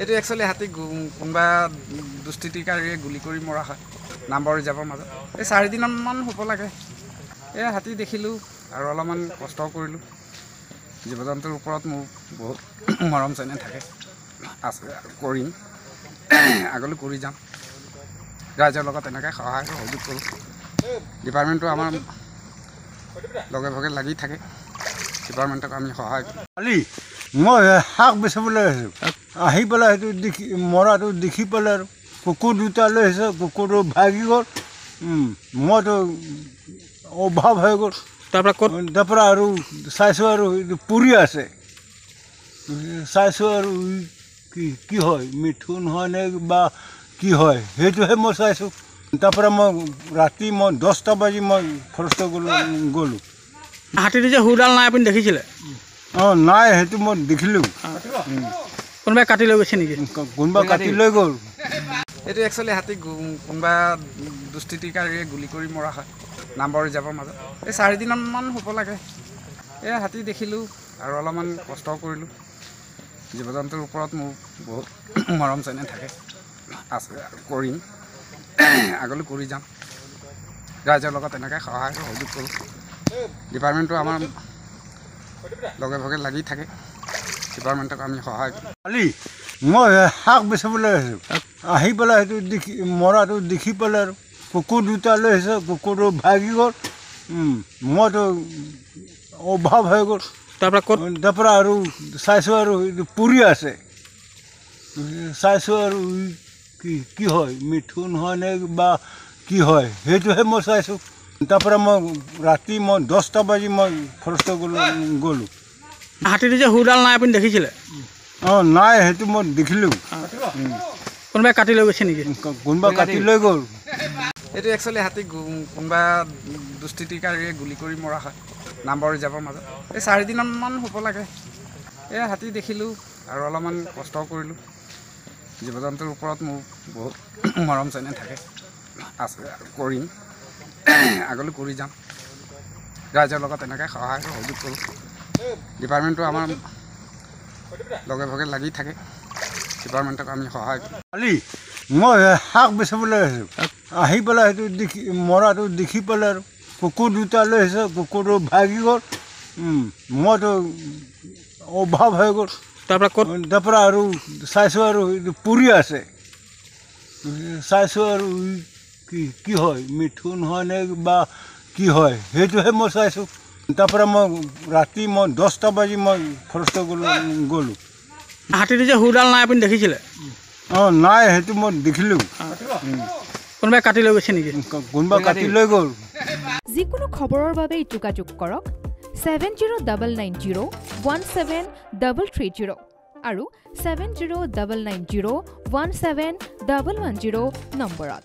এইটো একচুৱেলি হাতী কোনোবা দুষ্কৃতিকাৰীয়ে গুলি কৰি মৰা হয় নাম্বৰ ৰিজাৰ্ভৰ মাজত। এই 4 দিনমান হ'ব লাগে। এই হাতী দেখিলোঁ আৰু অলপমান কষ্ট কৰিলোঁ। জীৱ জন্তুৰ ওপৰত মোৰ বহুত মৰম চেনেহ থাকে, আছে কৰিম, আগলৈ কৰি যাম। ৰাইজৰ লগত এনেকৈ সহায় সহযোগ কৰোঁ। ডিপাৰ্টমেণ্টটো আমাৰ লগে ভাগে লাগি থাকে, ডিপাৰ্টমেণ্টক আমি সহায় কৰোঁ। কালি মই শাক বেচিবলৈ আহিছোঁ, আহি পেলাই সেইটো দেখি মৰাটো দেখি পেলাই আৰু কুকুৰ দুটা লৈ আহিছে, কুকুৰটো ভাগি গ'ল। মইতো অভাৱ হৈ গ'ল। তাৰপৰা আৰু চাইছোঁ আৰু পুৰি আছে, চাইছোঁ আৰু কি হয়, মিথুন হয়নে বা কি হয় সেইটোহে মই চাইছোঁ। তাৰপৰা মই ৰাতি 10টা বাজি মই ফৰেষ্ট গ'লোঁ। হাতীটো যে হুৰডাল নাই আপুনি দেখিছিলে? অঁ নাই, সেইটো মই দেখিলোঁ। কোনোবাই কাটি লৈ গৈছে নেকি? কোনোবা কাটি লৈ গ'ল। এইটো একচুৱেলি হাতী কোনোবা দুষ্কৃতিকাৰীয়ে গুলি কৰি মৰা হয় নাম্বৰ ৰিজাৰ্ভৰ মাজত। এই 4 দিনমান হ'ব লাগে। এই হাতী দেখিলোঁ আৰু অলপমান কষ্ট কৰিলোঁ। জীৱ জন্তুৰ ওপৰত মোৰ বহুত মৰম চেনেহ থাকে, আছে কৰিম, আগলৈ কৰি যাম। ৰাইজৰ লগত এনেকৈ সহায় সহযোগ কৰোঁ। ডিপাৰ্টমেণ্টটো আমাৰ লগে ভাগে লাগি থাকে, ডিপাৰ্টমেণ্টক আমি সহায় কৰোঁ। কালি মই শাক বেচিবলৈ আহিছোঁ, আহি পেলাই সেইটো দেখি মৰাটো দেখি পেলাই আৰু কুকুৰ দুটা লৈ আহিছে, কুকুৰটো ভাগি গ'ল। মইতো অভাৱ হৈ গ'ল। তাৰপৰা আৰু চাইছোঁ আৰু পুৰি আছে, চাইছোঁ আৰু কি হয়, মিথুন হয়নে বা কি হয় সেইটোহে মই চাইছোঁ। তাৰপৰা মই ৰাতি 10টা বাজি মই ফৰেষ্ট গ'লোঁ। হাতীটো যে হুৰডাল নাই আপুনি দেখিছিলে? অঁ নাই, সেইটো মই দেখিলোঁ। কোনোবাই কাটি লৈ গৈছে নেকি? কোনোবা কাটি লৈ গ'ল। এইটো একচুৱেলি হাতী কোনোবা দুষ্কৃতিকাৰীয়ে গুলি কৰি মৰা হয় নাম্বৰ ৰিজাৰ্ভৰ মাজত। এই 4 দিনমান হ'ব লাগে। এই হাতী দেখিলোঁ আৰু অলপমান কষ্ট কৰিলোঁ। জীৱ জন্তুৰ ওপৰত মোৰ বহুত মৰম চেনেহ থাকে, আছে কৰিম, আগলৈ কৰি যাম। ৰাইজৰ লগত এনেকৈ সহায় সহযোগ কৰোঁ। ডিপাৰ্টমেণ্টটো আমাৰ লগে ভাগে লাগি থাকে, ডিপাৰ্টমেণ্টক আমি সহায় কৰোঁ। কালি মই শাক বেচিবলৈ আহিছোঁ, আহি পেলাই সেইটো দেখি মৰাটো দেখি পেলাই আৰু কুকুৰ দুটা লৈ আহিছে, কুকুৰটো ভাগি গ'ল। মইতো অভাৱ হৈ গ'ল। তাৰপৰা আৰু চাইছোঁ আৰু পুৰি আছে, চাইছোঁ আৰু কি হয়, মিথুন হয়নে বা কি হয় সেইটোহে মই চাইছোঁ। তাৰপৰা মই ৰাতি 10টা বাজি মই ফৰেষ্ট গ'লোঁ। হাতীটো যে হুৰডাল নাই আপুনি দেখিছিলে? অঁ নাই, সেইটো মই দেখিলোঁ। কোনোবাই কাটি লৈ গৈছে নেকি? কোনোবা কাটি লৈ গ'ল। যিকোনো খবৰৰ বাবে যোগাযোগ কৰক 7099017330 আৰু 7099017110 নম্বৰত।